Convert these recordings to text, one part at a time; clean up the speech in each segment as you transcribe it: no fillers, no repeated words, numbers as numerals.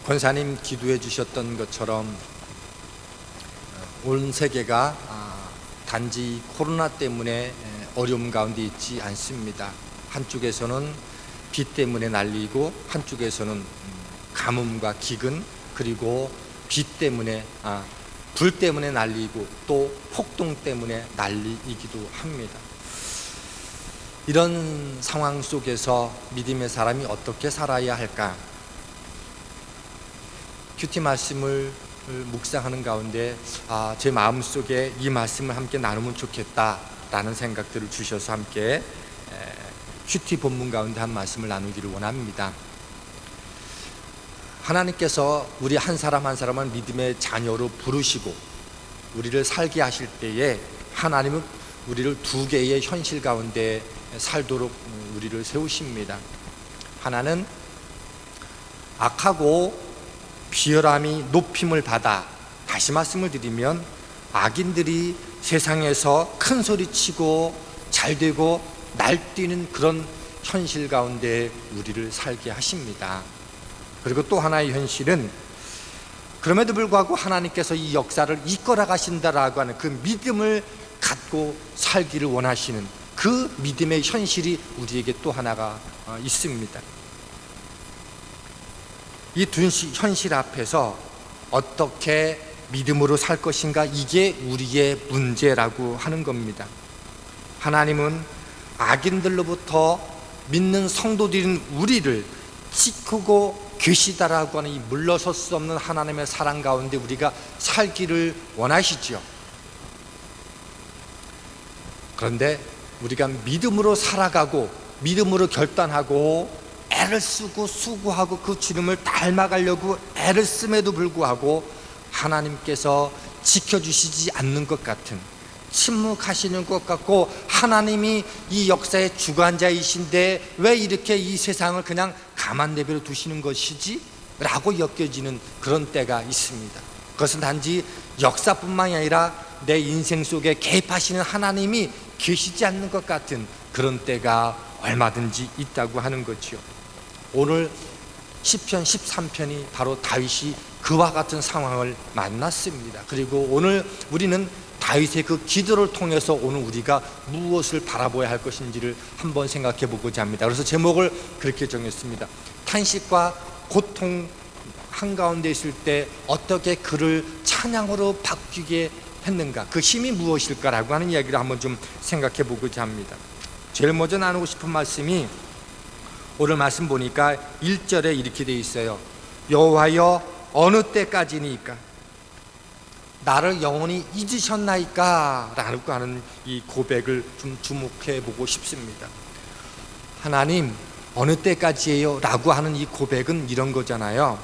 권사님 기도해 주셨던 것처럼 온 세계가 단지 코로나 때문에 어려움 가운데 있지 않습니다. 한쪽에서는 비 때문에 난리고 한쪽에서는 가뭄과 기근, 그리고 불 때문에 난리고 또 폭동 때문에 난리이기도 합니다. 이런 상황 속에서 믿음의 사람이 어떻게 살아야 할까? 큐티 말씀을 묵상하는 가운데 제 마음속에 이 말씀을 함께 나누면 좋겠다라는 생각들을 주셔서 함께 큐티 본문 가운데 한 말씀을 나누기를 원합니다. 하나님께서 우리 한 사람 한 사람을 믿음의 자녀로 부르시고 우리를 살게 하실 때에 하나님은 우리를 두 개의 현실 가운데 살도록 우리를 세우십니다. 하나는 악하고 비열함이 높임을 받아, 다시 말씀을 드리면 악인들이 세상에서 큰 소리치고 잘되고 날뛰는 그런 현실 가운데 우리를 살게 하십니다. 그리고 또 하나의 현실은 그럼에도 불구하고 하나님께서 이 역사를 이끌어 가신다라고 하는 그 믿음을 갖고 살기를 원하시는 그 믿음의 현실이 우리에게 또 하나가 있습니다. 이 두 현실 앞에서 어떻게 믿음으로 살 것인가, 이게 우리의 문제라고 하는 겁니다. 하나님은 악인들로부터 믿는 성도들인 우리를 지키고 계시다라고 하는 이 물러설 수 없는 하나님의 사랑 가운데 우리가 살기를 원하시죠. 그런데 우리가 믿음으로 살아가고 믿음으로 결단하고 애를 쓰고 수고하고 그 주님을 닮아가려고 애를 씀에도 불구하고 하나님께서 지켜주시지 않는 것 같은, 침묵하시는 것 같고 하나님이 이 역사의 주관자이신데 왜 이렇게 이 세상을 그냥 가만 내버려 두시는 것이지? 라고 여겨지는 그런 때가 있습니다. 그것은 단지 역사뿐만이 아니라 내 인생 속에 개입하시는 하나님이 계시지 않는 것 같은 그런 때가 얼마든지 있다고 하는 거지요. 오늘 시편 13편이 바로 다윗이 그와 같은 상황을 만났습니다. 그리고 오늘 우리는 다윗의 그 기도를 통해서 오늘 우리가 무엇을 바라보아야 할 것인지를 한번 생각해 보고자 합니다. 그래서 제목을 그렇게 정했습니다. 탄식과 고통 한가운데 있을 때 어떻게 그를 찬양으로 바뀌게 했는가, 그 힘이 무엇일까라고 하는 이야기를 한번 좀 생각해 보고자 합니다. 제일 먼저 나누고 싶은 말씀이 오늘 말씀 보니까 1절에 이렇게 돼 있어요. 여호와여 어느 때까지니까 나를 영원히 잊으셨나이까? 라고 하는 이 고백을 좀 주목해 보고 싶습니다. 하나님 어느 때까지예요? 라고 하는 이 고백은 이런 거잖아요.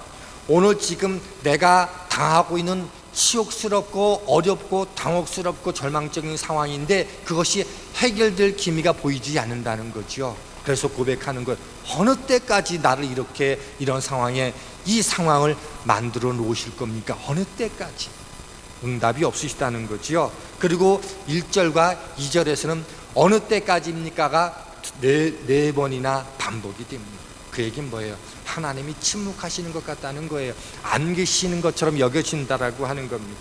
오늘 지금 내가 당하고 있는 치욕스럽고 어렵고 당혹스럽고 절망적인 상황인데 그것이 해결될 기미가 보이지 않는다는 거죠. 그래서 고백하는 것, 어느 때까지 나를 이렇게 이런 상황에 이 상황을 만들어 놓으실 겁니까? 어느 때까지? 응답이 없으시다는 거지요. 그리고 1절과 2절에서는 어느 때까지입니까가 네 번이나 반복이 됩니다. 그 얘기는 뭐예요? 하나님이 침묵하시는 것 같다는 거예요. 안 계시는 것처럼 여겨진다라고 하는 겁니다.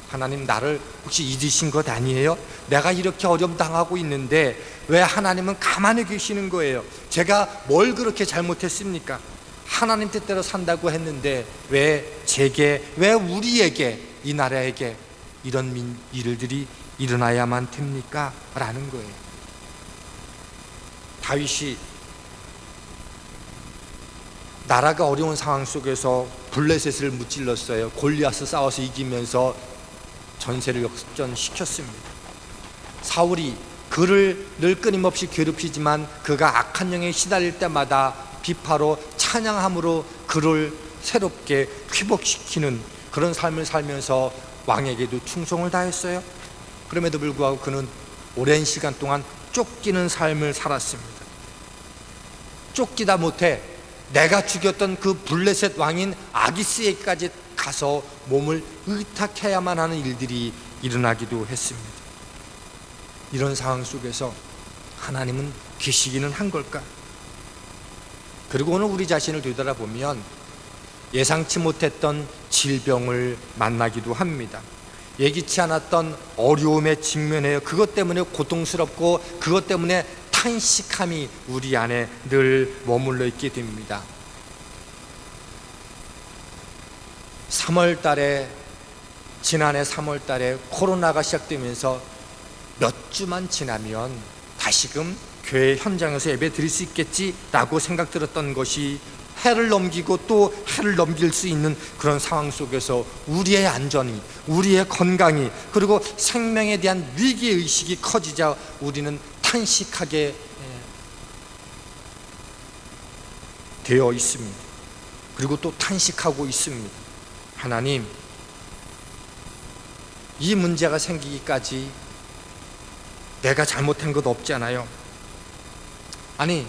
하나님 나를 혹시 잊으신 것 아니에요? 내가 이렇게 어려움 당하고 있는데 왜 하나님은 가만히 계시는 거예요? 제가 뭘 그렇게 잘못했습니까? 하나님 뜻대로 산다고 했는데 왜 제게, 왜 우리에게, 이 나라에게 이런 일들이 일어나야만 됩니까? 라는 거예요. 다윗이 나라가 어려운 상황 속에서 블레셋을 무찔렀어요. 골리앗을 싸워서 이기면서 전세를 역전시켰습니다. 사울이 그를 늘 끊임없이 괴롭히지만 그가 악한 영에 시달릴 때마다 비파로 찬양함으로 그를 새롭게 회복시키는 그런 삶을 살면서 왕에게도 충성을 다했어요. 그럼에도 불구하고 그는 오랜 시간 동안 쫓기는 삶을 살았습니다. 쫓기다 못해 내가 죽였던 그 블레셋 왕인 아기스에게까지 가서 몸을 의탁해야만 하는 일들이 일어나기도 했습니다. 이런 상황 속에서 하나님은 계시기는 한 걸까? 그리고 오늘 우리 자신을 되돌아보면 예상치 못했던 질병을 만나기도 합니다. 예기치 않았던 어려움에 직면해요. 그것 때문에 고통스럽고 그것 때문에 탄식함이 우리 안에 늘 머물러 있게 됩니다. 지난해 3월 달에 코로나가 시작되면서 몇 주만 지나면 다시금 교회 현장에서 예배 드릴 수 있겠지라고 생각 들었던 것이 해를 넘기고 또 해를 넘길 수 있는 그런 상황 속에서 우리의 안전이, 우리의 건강이, 그리고 생명에 대한 위기의식이 커지자 우리는 탄식하게 되어 있습니다. 그리고 또 탄식하고 있습니다. 하나님, 이 문제가 생기기까지 내가 잘못한 것 없잖아요. 아니,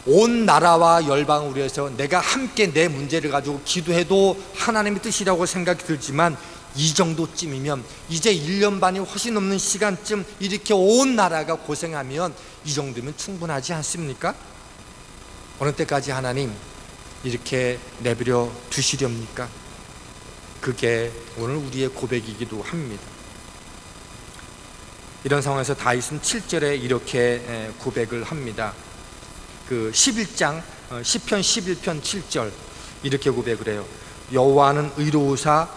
온 나라와 열방을 위해서 내가 함께 내 문제를 가지고 기도해도 하나님의 뜻이라고 생각이 들지만 이 정도쯤이면 이제 1년 반이 훨씬 넘는 시간쯤 이렇게 온 나라가 고생하면 이 정도면 충분하지 않습니까? 어느 때까지 하나님 이렇게 내버려 두시렵니까? 그게 오늘 우리의 고백이기도 합니다. 이런 상황에서 다윗은 7절에 이렇게 고백을 합니다. 그 11장 시편 11편 7절 이렇게 고백을 해요. 여호와는 의로우사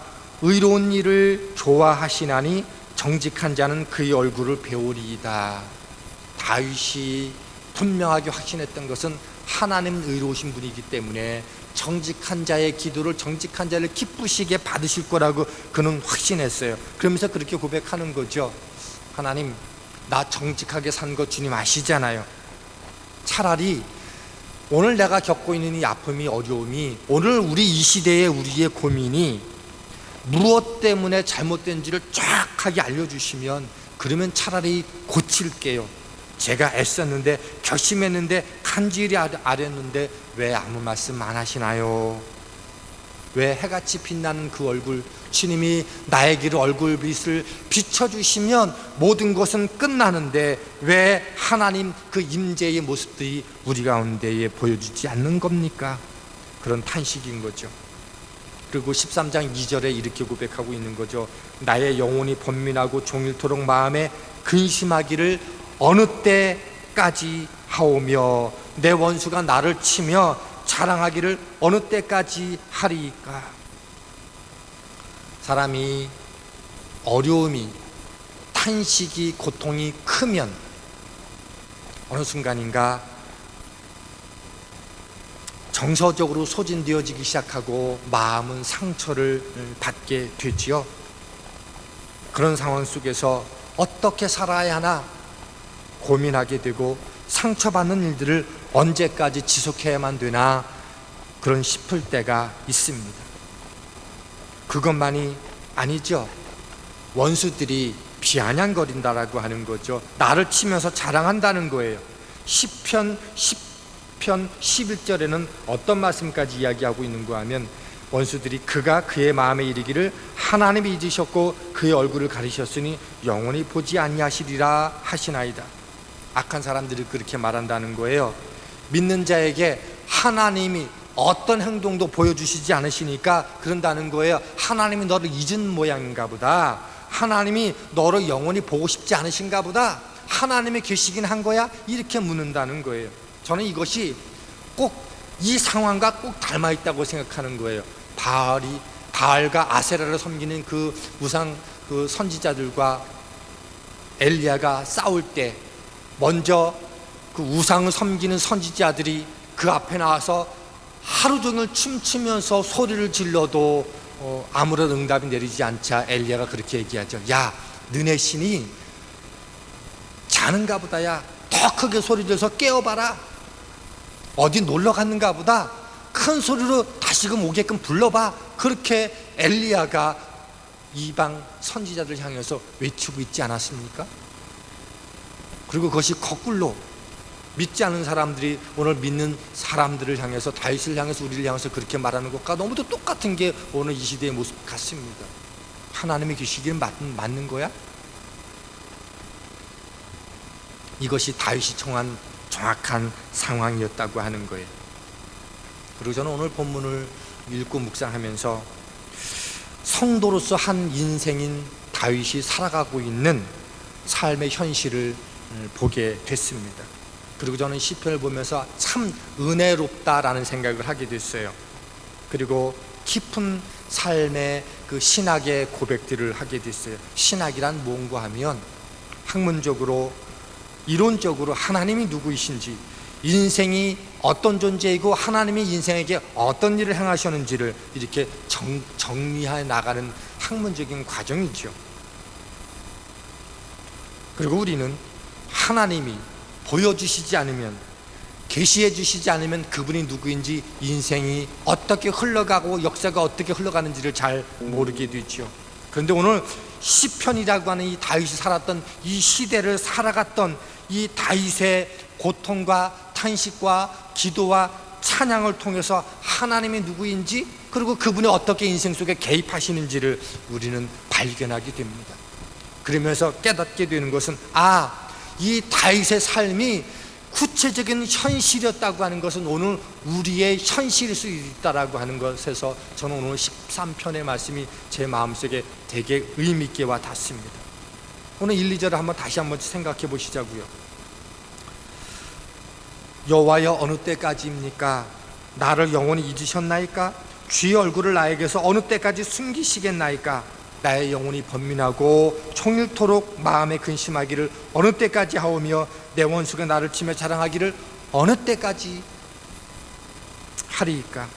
의로운 일을 좋아하시나니 정직한 자는 그의 얼굴을 배우리이다. 다윗이 분명하게 확신했던 것은 하나님은 의로우신 분이기 때문에 정직한 자의 기도를, 정직한 자를 기쁘시게 받으실 거라고 그는 확신했어요. 그러면서 그렇게 고백하는 거죠. 하나님, 나 정직하게 산 거 주님 아시잖아요. 차라리 오늘 내가 겪고 있는 이 아픔이, 어려움이, 오늘 우리 이 시대의 우리의 고민이 무엇 때문에 잘못된지를 정확하게 알려주시면 그러면 차라리 고칠게요. 제가 애썼는데, 결심했는데, 간절히 아렸는데 왜 아무 말씀 안 하시나요? 왜 해같이 빛나는 그 얼굴, 주님이 나에게로 얼굴빛을 비춰주시면 모든 것은 끝나는데 왜 하나님 그 임재의 모습들이 우리 가운데에 보여주지 않는 겁니까? 그런 탄식인 거죠. 그리고 13장 2절에 이렇게 고백하고 있는 거죠. 나의 영혼이 번민하고 종일토록 마음에 근심하기를 어느 때까지 하오며 내 원수가 나를 치며 자랑하기를 어느 때까지 하리까? 사람이 어려움이, 탄식이, 고통이 크면 어느 순간인가 정서적으로 소진되어지기 시작하고 마음은 상처를 받게 되지요. 그런 상황 속에서 어떻게 살아야 하나 고민하게 되고 상처받는 일들을 언제까지 지속해야만 되나 그런 싶을 때가 있습니다. 그것만이 아니죠. 원수들이 비아냥거린다라고 하는 거죠. 나를 치면서 자랑한다는 거예요. 시편 11절에는 어떤 말씀까지 이야기하고 있는가 하면 원수들이 그가 그의 마음에 이르기를 하나님이 잊으셨고 그의 얼굴을 가리셨으니 영원히 보지 아니하시리라 하시나이다. 악한 사람들이 그렇게 말한다는 거예요. 믿는 자에게 하나님이 어떤 행동도 보여주시지 않으시니까 그런다는 거예요. 하나님이 너를 잊은 모양인가 보다. 하나님이 너를 영원히 보고 싶지 않으신가 보다. 하나님이 계시긴 한 거야? 이렇게 묻는다는 거예요. 저는 이것이 꼭 이 상황과 꼭 닮아 있다고 생각하는 거예요. 바알과 아세라를 섬기는 그 우상 그 선지자들과 엘리야가 싸울 때 먼저 그 우상을 섬기는 선지자들이 그 앞에 나와서 하루 종일 춤추면서 소리를 질러도 아무런 응답이 내리지 않자 엘리야가 그렇게 얘기하죠. 야, 너네 신이 자는가 보다. 야, 더 크게 소리 질러서 깨워봐라. 어디 놀러 갔는가 보다. 큰 소리로 다시금 오게끔 불러봐. 그렇게 엘리야가 이방 선지자들 향해서 외치고 있지 않았습니까? 그리고 그것이 거꾸로 믿지 않는 사람들이 오늘 믿는 사람들을 향해서, 다윗을 향해서, 우리를 향해서 그렇게 말하는 것과 너무도 똑같은 게 오늘 이 시대의 모습 같습니다. 하나님의 계시기를 맞는 거야? 이것이 다윗이 청한 정확한 상황이었다고 하는 거예요. 그리고 저는 오늘 본문을 읽고 묵상하면서 성도로서 한 인생인 다윗이 살아가고 있는 삶의 현실을 보게 됐습니다. 그리고 저는 시편을 보면서 참 은혜롭다라는 생각을 하게 됐어요. 그리고 깊은 삶의 그 신학의 고백들을 하게 됐어요. 신학이란 뭔가 하면 학문적으로 이론적으로 하나님이 누구이신지, 인생이 어떤 존재이고 하나님이 인생에게 어떤 일을 행하셨는지를 이렇게 정리해 나가는 학문적인 과정이죠. 그리고 우리는 하나님이 보여주시지 않으면, 계시해 주시지 않으면 그분이 누구인지, 인생이 어떻게 흘러가고 역사가 어떻게 흘러가는지를 잘 모르게 되죠. 그런데 오늘 시편이라고 하는 이 다윗이 살았던 이 시대를 살아갔던 이 다윗의 고통과 탄식과 기도와 찬양을 통해서 하나님이 누구인지, 그리고 그분이 어떻게 인생 속에 개입하시는지를 우리는 발견하게 됩니다. 그러면서 깨닫게 되는 것은, 이 다윗의 삶이 구체적인 현실이었다고 하는 것은 오늘 우리의 현실일 수 있다라고 하는 것에서 저는 오늘 13편의 말씀이 제 마음속에 되게 의미 있게 와 닿습니다. 오늘 1, 2절을 한번 다시 한번 생각해 보시자고요. 여호와여, 어느 때까지입니까? 나를 영원히 잊으셨나이까? 주의 얼굴을 나에게서 어느 때까지 숨기시겠나이까? 나의 영혼이 번민하고 총일토록 마음에 근심하기를 어느 때까지 하오며 내 원수가 나를 치며 자랑하기를 어느 때까지 하리이까?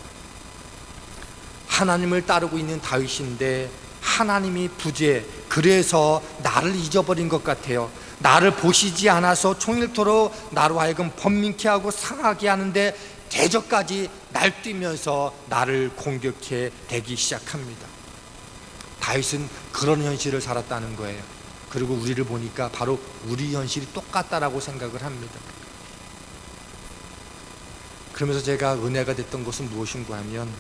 하나님을 따르고 있는 다윗인데 하나님이 부재, 그래서 나를 잊어버린 것 같아요. 나를 보시지 않아서 총일토록 나로 하여금 번민케 하고 상하게 하는데 대적까지 날뛰면서 나를 공격해 대기 시작합니다. 다윗은 그런 현실을 살았다는 거예요. 그리고 우리를 보니까 바로 우리 현실이 똑같다라고 생각을 합니다. 그러면서 제가 은혜가 됐던 것은 무엇인가 하면,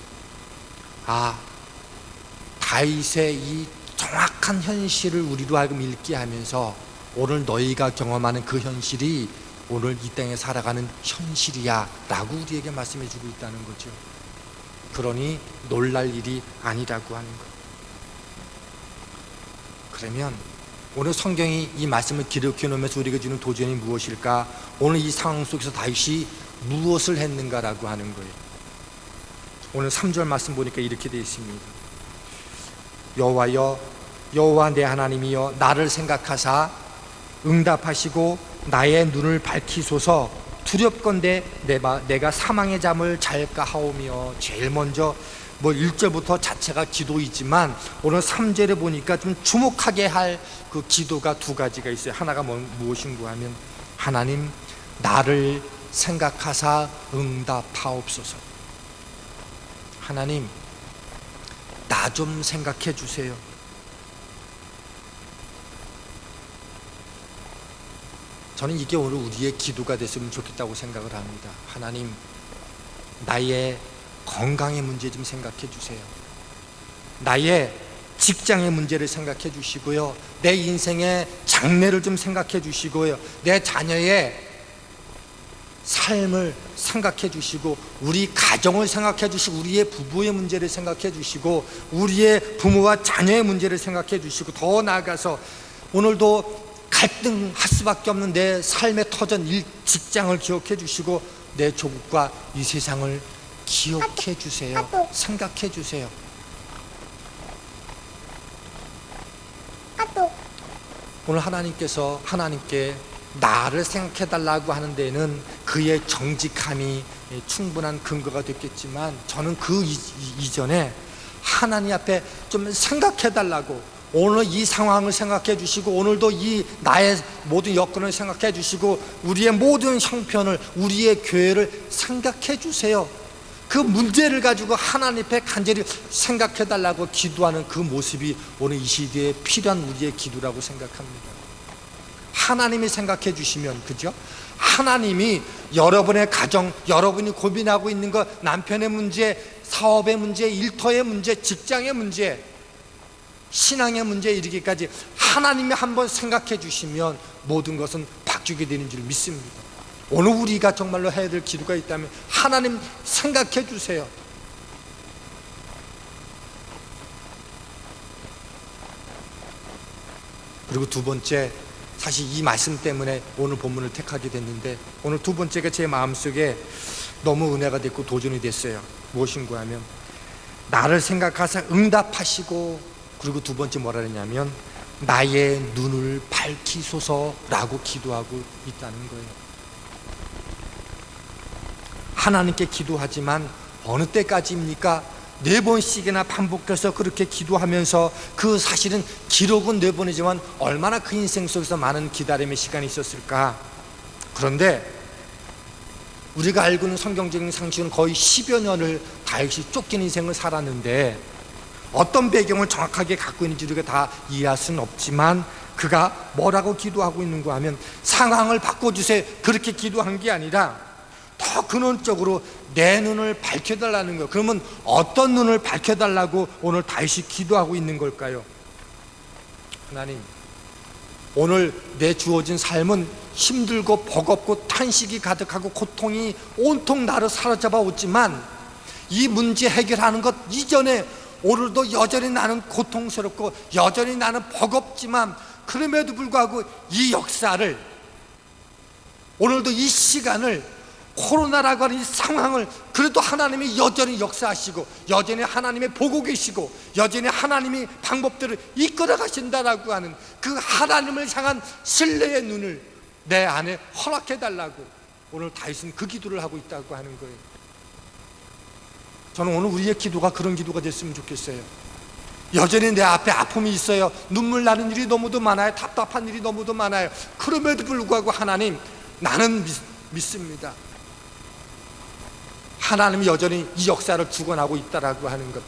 다윗의 이 정확한 현실을 우리로 하여금 읽게 하면서 오늘 너희가 경험하는 그 현실이 오늘 이 땅에 살아가는 현실이야 라고 우리에게 말씀해 주고 있다는 거죠. 그러니 놀랄 일이 아니라고 하는 것. 그러면 오늘 성경이 이 말씀을 기록해 놓으면서 우리가 주는 도전이 무엇일까? 오늘 이 상황 속에서 다윗이 무엇을 했는가라고 하는 거예요. 오늘 3절 말씀 보니까 이렇게 되어 있습니다. 여호와여, 여호와 내 하나님이여, 나를 생각하사 응답하시고 나의 눈을 밝히소서. 두렵건대 내가 사망의 잠을 잘까 하오며. 제일 먼저 1절부터 자체가 기도이지만 오늘 3절에 보니까 좀 주목하게 할 그 기도가 두 가지가 있어요. 하나가 무엇인가 하면, 하나님 나를 생각하사 응답하옵소서. 하나님 나 좀 생각해 주세요. 저는 이게 오늘 우리의 기도가 됐으면 좋겠다고 생각을 합니다. 하나님 나의 건강의 문제 좀 생각해 주세요. 나의 직장의 문제를 생각해 주시고요, 내 인생의 장래를 좀 생각해 주시고요, 내 자녀의 삶을 생각해 주시고, 우리 가정을 생각해 주시고, 우리의 부부의 문제를 생각해 주시고, 우리의 부모와 자녀의 문제를 생각해 주시고, 더 나아가서 오늘도 갈등할 수밖에 없는 내 삶의 터전 직장을 기억해 주시고, 내 조국과 이 세상을 기억해 주세요. 생각해 주세요. 오늘 하나님께 나를 생각해 달라고 하는 데는 그의 정직함이 충분한 근거가 됐겠지만, 저는 그 이전에 하나님 앞에 좀 생각해 달라고, 오늘 이 상황을 생각해 주시고, 오늘도 이 나의 모든 여건을 생각해 주시고, 우리의 모든 형편을, 우리의 교회를 생각해 주세요. 그 문제를 가지고 하나님 앞에 간절히 생각해 달라고 기도하는 그 모습이 오늘 이 시대에 필요한 우리의 기도라고 생각합니다. 하나님이 생각해 주시면, 그죠? 하나님이 여러분의 가정, 여러분이 고민하고 있는 것, 남편의 문제, 사업의 문제, 일터의 문제, 직장의 문제, 신앙의 문제에 이르기까지 하나님이 한번 생각해 주시면 모든 것은 바뀌게 되는 줄 믿습니다. 오늘 우리가 정말로 해야 될 기도가 있다면, 하나님 생각해 주세요. 그리고 두 번째, 사실 이 말씀 때문에 오늘 본문을 택하게 됐는데, 오늘 두 번째가 제 마음속에 너무 은혜가 됐고 도전이 됐어요. 무엇인가 하면 나를 생각하사 응답하시고, 그리고 두 번째 뭐라 그랬냐면 나의 눈을 밝히소서라고 기도하고 있다는 거예요. 하나님께 기도하지만 어느 때까지입니까? 4번씩이나 반복해서 그렇게 기도하면서, 그 사실은 기록은 4번이지만 얼마나 그 인생 속에서 많은 기다림의 시간이 있었을까. 그런데 우리가 알고 있는 성경적인 상식은 거의 10여 년을 다윗이 쫓긴 인생을 살았는데, 어떤 배경을 정확하게 갖고 있는지 우리가 다 이해할 수는 없지만, 그가 뭐라고 기도하고 있는가 하면 상황을 바꿔주세요 그렇게 기도한 게 아니라 더 근원적으로 내 눈을 밝혀달라는 거예요. 그러면 어떤 눈을 밝혀달라고 오늘 다윗이 기도하고 있는 걸까요? 하나님, 오늘 내 주어진 삶은 힘들고 버겁고 탄식이 가득하고 고통이 온통 나를 사로잡아 오지만, 이 문제 해결하는 것 이전에 오늘도 여전히 나는 고통스럽고 여전히 나는 버겁지만, 그럼에도 불구하고 이 역사를, 오늘도 이 시간을, 코로나라고 하는 이 상황을 그래도 하나님이 여전히 역사하시고 여전히 하나님이 보고 계시고 여전히 하나님이 방법들을 이끌어 가신다라고 하는 그 하나님을 향한 신뢰의 눈을 내 안에 허락해 달라고 오늘 다윗은 그 기도를 하고 있다고 하는 거예요. 저는 오늘 우리의 기도가 그런 기도가 됐으면 좋겠어요. 여전히 내 앞에 아픔이 있어요. 눈물 나는 일이 너무도 많아요. 답답한 일이 너무도 많아요. 그럼에도 불구하고 하나님, 나는 믿습니다. 하나님이 여전히 이 역사를 주관하고 있다라고 하는 것.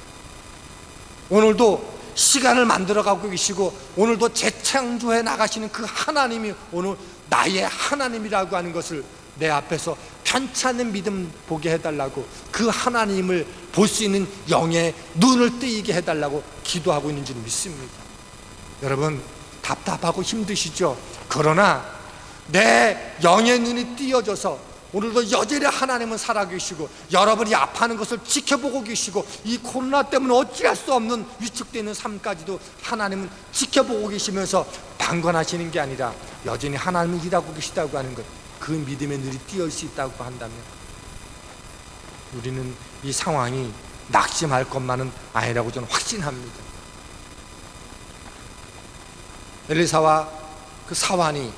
오늘도 시간을 만들어가고 계시고 오늘도 재창조해 나가시는 그 하나님이 오늘 나의 하나님이라고 하는 것을 내 앞에서 편찮은 믿음 보게 해달라고, 그 하나님을 볼 수 있는 영의 눈을 뜨이게 해달라고 기도하고 있는 줄 믿습니다. 여러분, 답답하고 힘드시죠? 그러나 내 영의 눈이 띄어져서 오늘도 여전히 하나님은 살아계시고 여러분이 아파하는 것을 지켜보고 계시고, 이 코로나 때문에 어찌할 수 없는 위축되는 삶까지도 하나님은 지켜보고 계시면서 방관하시는 게 아니라 여전히 하나님은 일하고 계시다고 하는 것, 그 믿음의 눈이 띄어질 수 있다고 한다면 우리는 이 상황이 낙심할 것만은 아니라고 저는 확신합니다. 엘리사와 그 사환이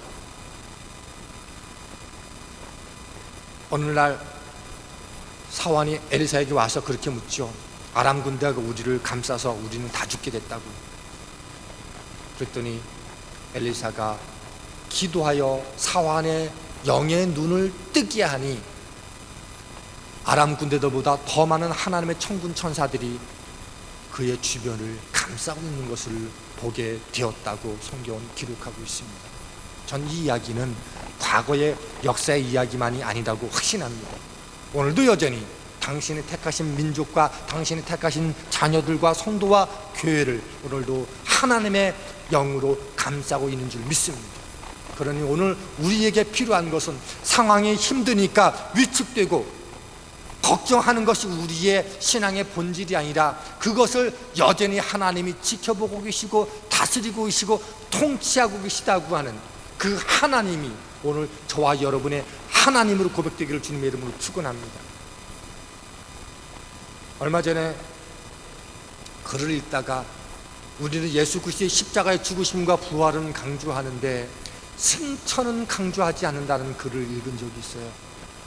어느 날 사환이 엘리사에게 와서 그렇게 묻죠. 아람 군대가 우리를 감싸서 우리는 다 죽게 됐다고. 그랬더니 엘리사가 기도하여 사환의 영의 눈을 뜨게 하니 아람 군대들보다 더 많은 하나님의 천군 천사들이 그의 주변을 감싸고 있는 것을 보게 되었다고 성경은 기록하고 있습니다. 전 이 이야기는 과거의 역사의 이야기만이 아니라고 확신합니다. 오늘도 여전히 당신이 택하신 민족과 당신이 택하신 자녀들과 성도와 교회를 오늘도 하나님의 영으로 감싸고 있는 줄 믿습니다. 그러니 오늘 우리에게 필요한 것은 상황이 힘드니까 위축되고 걱정하는 것이 우리의 신앙의 본질이 아니라, 그것을 여전히 하나님이 지켜보고 계시고 다스리고 계시고 통치하고 계시다고 하는 그 하나님이 오늘 저와 여러분의 하나님으로 고백되기를 주님의 이름으로 축원합니다. 얼마 전에 글을 읽다가 우리는 예수 그리스도의 십자가의 죽으심과 부활은 강조하는데 승천은 강조하지 않는다는 글을 읽은 적이 있어요.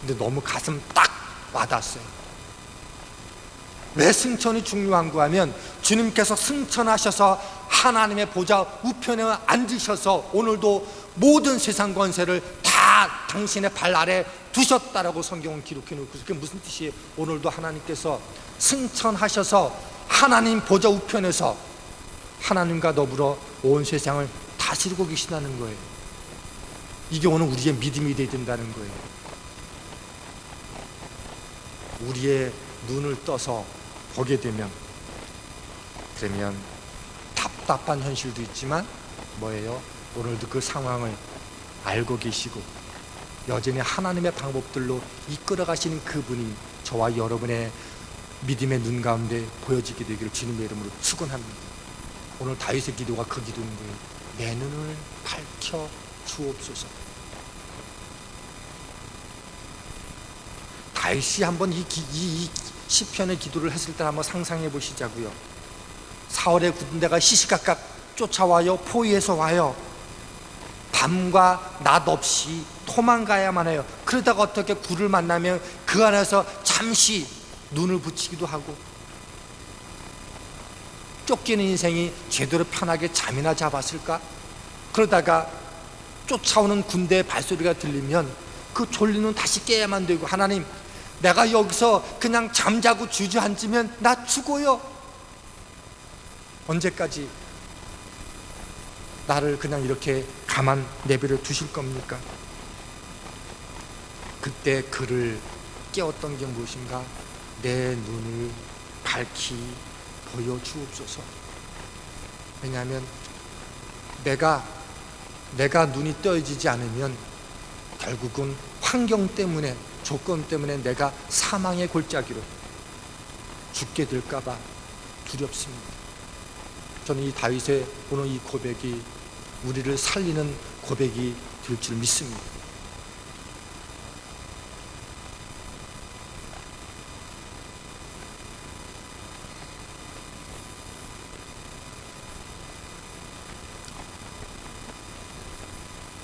근데 너무 가슴 딱 와닿았어요. 왜 승천이 중요한가 하면 주님께서 승천하셔서 하나님의 보좌 우편에 앉으셔서 오늘도 모든 세상 권세를 다 당신의 발 아래 두셨다라고 성경은 기록해 놓고, 그게 무슨 뜻이에요? 오늘도 하나님께서 승천하셔서 하나님 보좌 우편에서 하나님과 더불어 온 세상을 다스리고 계시다는 거예요. 이게 오늘 우리의 믿음이 되어야 된다는 거예요. 우리의 눈을 떠서 보게 되면, 그러면 답답한 현실도 있지만 뭐예요? 오늘도 그 상황을 알고 계시고 여전히 하나님의 방법들로 이끌어 가시는 그분이 저와 여러분의 믿음의 눈 가운데 보여지게 되기를 주님의 이름으로 축원합니다. 오늘 다윗의 기도가 그 기도인 거예요. 내 눈을 밝혀 주옵소서. 다윗이 한번 이 시편의 기도를 했을 때 한번 상상해 보시자고요. 사울의 군대가 시시각각 쫓아와요. 포위해서 와요. 밤과 낮 없이 도망가야만 해요. 그러다가 어떻게 굴을 만나면 그 안에서 잠시 눈을 붙이기도 하고, 쫓기는 인생이 제대로 편하게 잠이나 잡았을까? 그러다가 쫓아오는 군대의 발소리가 들리면 그 졸린 눈 다시 깨야만 되고, 하나님, 내가 여기서 그냥 잠자고 주저앉으면 나 죽어요. 언제까지 나를 그냥 이렇게 가만 내버려 두실 겁니까? 그때 그를 깨웠던 게 무엇인가? 내 눈을 밝히 보여주옵소서. 왜냐하면 내가 눈이 떠지지 않으면 결국은 환경 때문에, 조건 때문에 내가 사망의 골짜기로 죽게 될까봐 두렵습니다. 저는 이 다윗의 오늘 이 고백이 우리를 살리는 고백이 될 줄 믿습니다.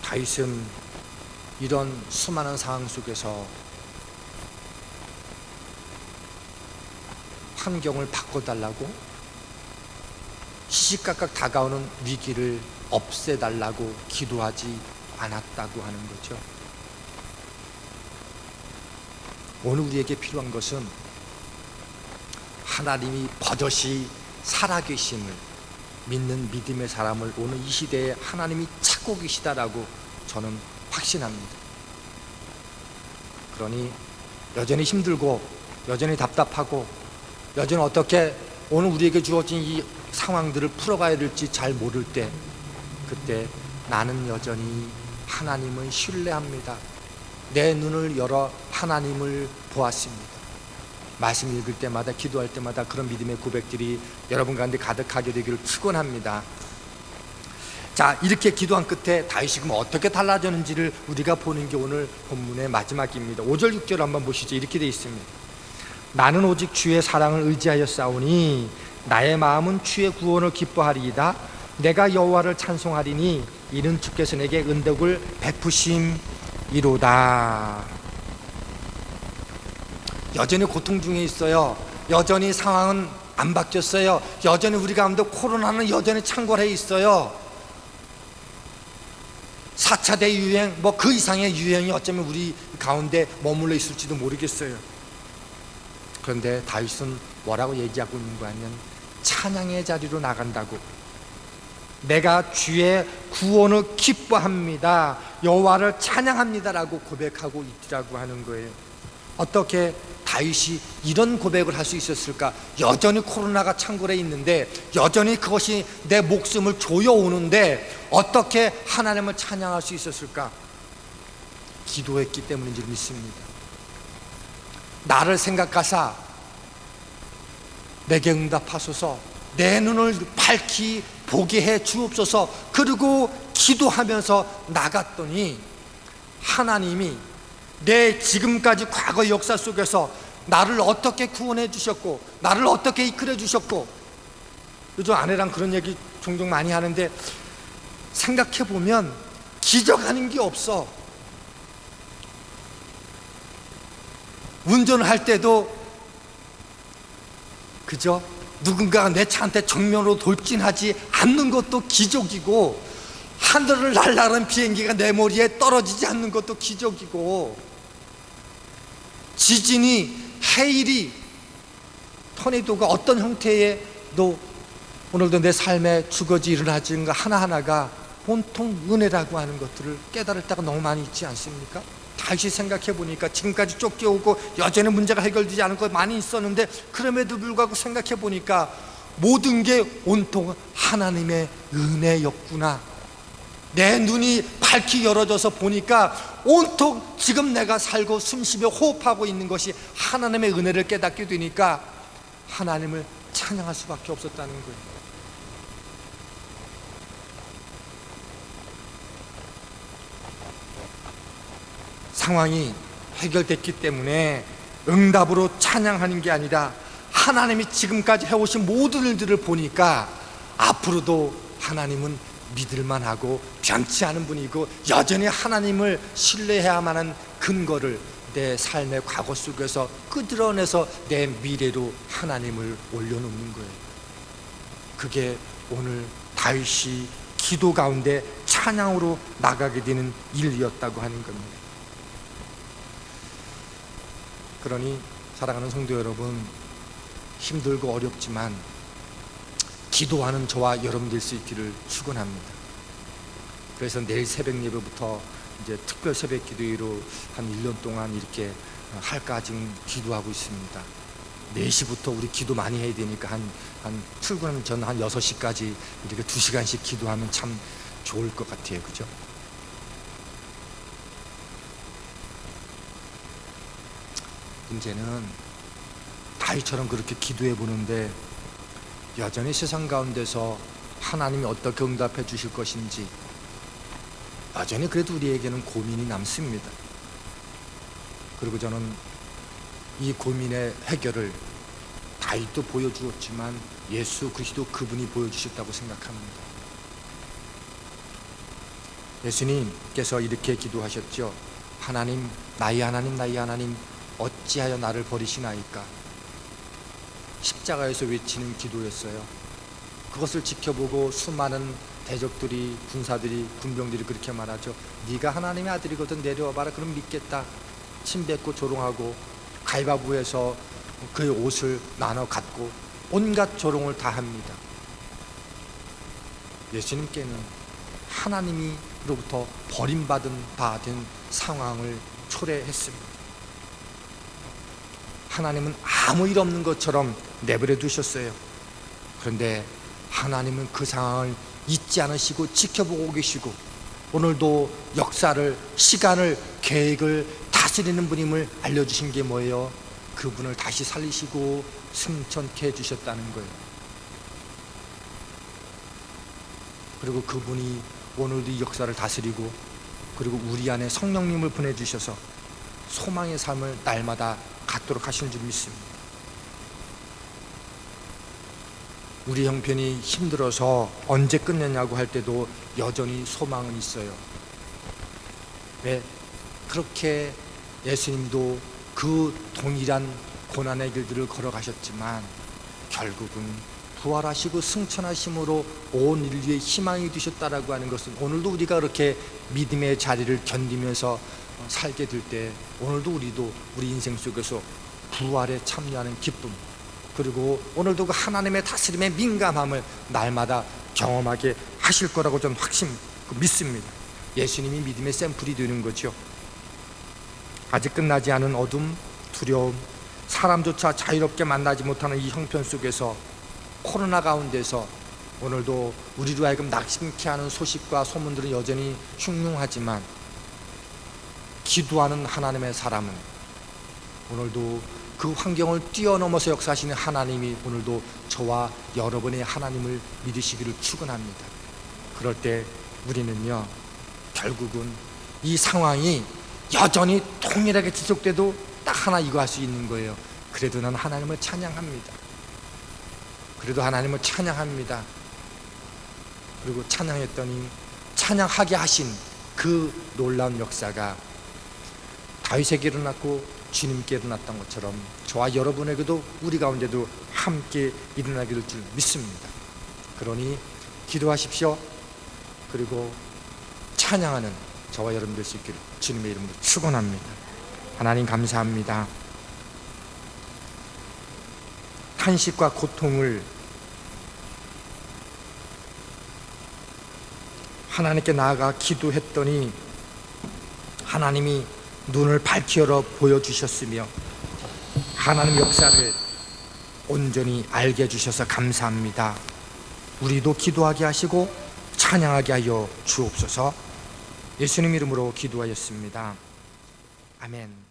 다윗은 이런 수많은 상황 속에서 환경을 바꿔달라고, 시시각각 다가오는 위기를 없애달라고 기도하지 않았다고 하는 거죠. 오늘 우리에게 필요한 것은 하나님이 버젓이 살아계심을 믿는 믿음의 사람을 오늘 이 시대에 하나님이 찾고 계시다라고 저는 확신합니다. 그러니 여전히 힘들고 여전히 답답하고 여전히 어떻게 오늘 우리에게 주어진 이 상황들을 풀어가야 될지 잘 모를 때, 그때 나는 여전히 하나님을 신뢰합니다. 내 눈을 열어 하나님을 보았습니다. 말씀 읽을 때마다, 기도할 때마다 그런 믿음의 고백들이 여러분 가운데 가득하게 되기를 축원합니다. 자, 이렇게 기도한 끝에 다윗이 그럼 어떻게 달라졌는지를 우리가 보는 게 오늘 본문의 마지막입니다. 5절 6절 한번 보시죠. 이렇게 되어 있습니다. 나는 오직 주의 사랑을 의지하여 싸우니 나의 마음은 주의 구원을 기뻐하리이다. 내가 여호와를 찬송하리니 이는 주께서 내게 은덕을 베푸심이로다. 여전히 고통 중에 있어요. 여전히 상황은 안 바뀌었어요. 여전히 우리 가운데 코로나는 여전히 창궐해 있어요. 4차 대유행, 그 이상의 유행이 어쩌면 우리 가운데 머물러 있을지도 모르겠어요. 그런데 다윗은 뭐라고 얘기하고 있는 거 아니면 찬양의 자리로 나간다고. 내가 주의 구원을 기뻐합니다. 여호와를 찬양합니다라고 고백하고 있더라고 하는 거예요. 어떻게 다윗이 이런 고백을 할 수 있었을까? 여전히 코로나가 창궐해 있는데, 여전히 그것이 내 목숨을 조여오는데 어떻게 하나님을 찬양할 수 있었을까? 기도했기 때문인 줄 믿습니다. 나를 생각하사 내게 응답하소서, 내 눈을 밝히 보게 해 주옵소서. 그리고 기도하면서 나갔더니 하나님이 내 지금까지 과거 역사 속에서 나를 어떻게 구원해 주셨고, 나를 어떻게 이끌어 주셨고, 요즘 아내랑 그런 얘기 종종 많이 하는데, 생각해 보면 기적하는 게 없어. 운전을 할 때도 그저 누군가가 내 차한테 정면으로 돌진하지 않는 것도 기적이고, 하늘을 날아가는 비행기가 내 머리에 떨어지지 않는 것도 기적이고, 지진이, 해일이, 토네이도가 어떤 형태에도 오늘도 내 삶에 주거지 일어나지는 거 하나하나가 온통 은혜라고 하는 것들을 깨달을 때가 너무 많이 있지 않습니까? 다시 생각해 보니까 지금까지 쫓겨오고 여전히 문제가 해결되지 않은 것 많이 있었는데, 그럼에도 불구하고 생각해 보니까 모든 게 온통 하나님의 은혜였구나. 내 눈이 밝히 열어져서 보니까 온통 지금 내가 살고 숨쉬며 호흡하고 있는 것이 하나님의 은혜를 깨닫게 되니까 하나님을 찬양할 수밖에 없었다는 거예요. 상황이 해결됐기 때문에 응답으로 찬양하는 게 아니라 하나님이 지금까지 해오신 모든 일들을 보니까 앞으로도 하나님은 믿을만 하고 변치 않은 분이고 여전히 하나님을 신뢰해야만 하는 근거를 내 삶의 과거 속에서 끄드러내서 내 미래로 하나님을 올려놓는 거예요. 그게 오늘 다윗이 기도 가운데 찬양으로 나가게 되는 일이었다고 하는 겁니다. 그러니 사랑하는 성도 여러분, 힘들고 어렵지만 기도하는 저와 여러분 될 수 있기를 축원합니다. 그래서 내일 새벽 예배부터 이제 특별 새벽 기도회로 한 1년 동안 이렇게 할까 지금 기도하고 있습니다. 4시부터 우리 기도 많이 해야 되니까 한 출근 전 한 6시까지 이렇게 2시간씩 기도하면 참 좋을 것 같아요. 그죠? 문제는 다윗처럼 그렇게 기도해 보는데 여전히 세상 가운데서 하나님이 어떻게 응답해 주실 것인지 여전히 그래도 우리에게는 고민이 남습니다. 그리고 저는 이 고민의 해결을 다윗도 보여주었지만 예수 그리스도 그분이 보여주셨다고 생각합니다. 예수님께서 이렇게 기도하셨죠. 하나님, 나의 하나님, 나의 하나님, 어찌하여 나를 버리시나이까? 십자가에서 외치는 기도였어요. 그것을 지켜보고 수많은 대적들이, 군사들이, 군병들이 그렇게 말하죠. 네가 하나님의 아들이거든 내려와봐라. 그럼 믿겠다. 침 뱉고 조롱하고 가위바위보해서 그의 옷을 나눠 갖고 온갖 조롱을 다 합니다. 예수님께는 하나님으로부터 버림받은 바 된 상황을 초래했습니다. 하나님은 아무 일 없는 것처럼 내버려 두셨어요. 그런데 하나님은 그 상황을 잊지 않으시고 지켜보고 계시고 오늘도 역사를, 시간을, 계획을 다스리는 분임을 알려주신 게 뭐예요? 그분을 다시 살리시고 승천케 해주셨다는 거예요. 그리고 그분이 오늘도 이 역사를 다스리고 그리고 우리 안에 성령님을 보내주셔서 소망의 삶을 날마다 갖도록 하시는 줄 믿습니다. 우리 형편이 힘들어서 언제 끝내냐고 할 때도 여전히 소망은 있어요. 왜? 그렇게 예수님도 그 동일한 고난의 길들을 걸어가셨지만 결국은 부활하시고 승천하심으로 온 인류의 희망이 되셨다라고 하는 것은 오늘도 우리가 그렇게 믿음의 자리를 견디면서 살게 될 때 오늘도 우리도 우리 인생 속에서 부활에 참여하는 기쁨, 그리고 오늘도 그 하나님의 다스림의 민감함을 날마다 경험하게 하실 거라고 저는 믿습니다. 예수님이 믿음의 샘플이 되는 거죠. 아직 끝나지 않은 어둠, 두려움, 사람조차 자유롭게 만나지 못하는 이 형편 속에서 코로나 가운데서 오늘도 우리로 하여금 낙심케 하는 소식과 소문들은 여전히 흉흉하지만 기도하는 하나님의 사람은 오늘도 그 환경을 뛰어넘어서 역사하시는 하나님이 오늘도 저와 여러분의 하나님을 믿으시기를 축원합니다. 그럴 때 우리는요, 결국은 이 상황이 여전히 동일하게 지속돼도 딱 하나 이거 할 수 있는 거예요. 그래도 난 하나님을 찬양합니다. 그래도 하나님을 찬양합니다. 그리고 찬양했더니 찬양하게 하신 그 놀라운 역사가 다윗에게 일어났고 주님께 일어났던 것처럼 저와 여러분에게도 우리 가운데도 함께 일어나게 될 줄 믿습니다. 그러니 기도하십시오. 그리고 찬양하는 저와 여러분 될 수 있기를 주님의 이름으로 축원합니다. 하나님 감사합니다. 탄식과 고통을 하나님께 나아가 기도했더니 하나님이 눈을 밝히 열어 보여주셨으며 하나님 역사를 온전히 알게 해주셔서 감사합니다. 우리도 기도하게 하시고 찬양하게 하여 주옵소서. 예수님 이름으로 기도하였습니다. 아멘.